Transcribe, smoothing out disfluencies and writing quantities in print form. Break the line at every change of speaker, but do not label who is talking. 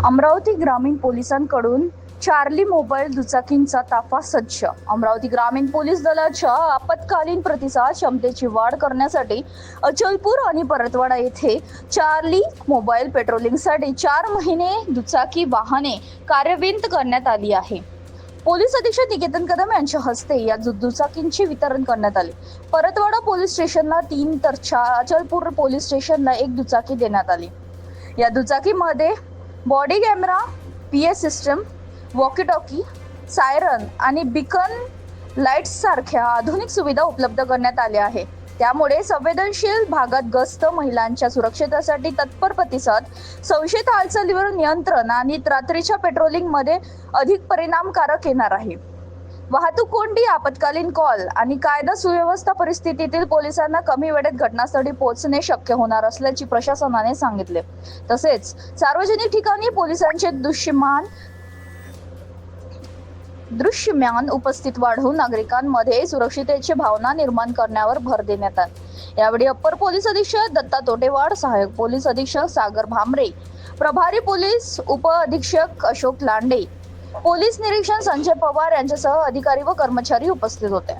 अमरावती ग्रामीण पोलिसांकडून Charlie mobile दुचाकींचा ताफा सज्ज. अमरावती ग्रामीण पोलीस दलाच्या आपत्कालीन प्रतिसाद क्षमतेची वाढ करण्यासाठी अचलपूर आणि परतवाडा येथे चार्ली मोबाईल पेट्रोलिंगसाठी 4 महिने दुचाकी वाहने कार्यान्वित करण्यात आली आहे. पोलीस अधीक्षक निकेतन कदम यांच्या हस्ते या दुचाकींचे वितरण करण्यात आले. परतवाडा पोलीस स्टेशनला 3 तर अचलपूर पोलीस स्टेशनला 1 दुचाकी देण्यात आली. या दुचाकीमध्ये body camera, PS system, walkie talkie, siren आणि बीकन लाईट्स सारख्या आधुनिक सुविधा उपलब्ध करण्यात आल्या आहे. त्यामुळे संवेदनशील भागात गस्त, महिलांच्या सुरक्षेसाठी तत्पर प्रतिसाद, संशयित हालचालीवर नियंत्रण आणि रात्रीच्या पेट्रोलिंग मध्ये अधिक परिणामकारक येणार आहे. वाहतूक कोंडी, आपत्कालीन कॉल आणि कायदा सुव्यवस्था परिस्थितीतील पोलिसांना कमी वेळेत घटनास्थळी पोहोचणे शक्य होणार असल्याचे प्रशासनाने सांगितले. तसेच सार्वजनिक ठिकाणी पोलिसांचे दृश्यमान उपस्थित वाढवून नागरिकांमध्ये सुरक्षिततेची भावना निर्माण करण्यावर भर देण्यात आला. यावेळी अप्पर पोलीस अधीक्षक दत्ता तोटेवाड, सहाय्यक पोलीस अधीक्षक सागर भामरे, प्रभारी पोलीस उप अधीक्षक अशोक लांडे, पोलीस निरीक्षक संजय पवार यांच्यासह अधिकारी व कर्मचारी उपस्थित होते.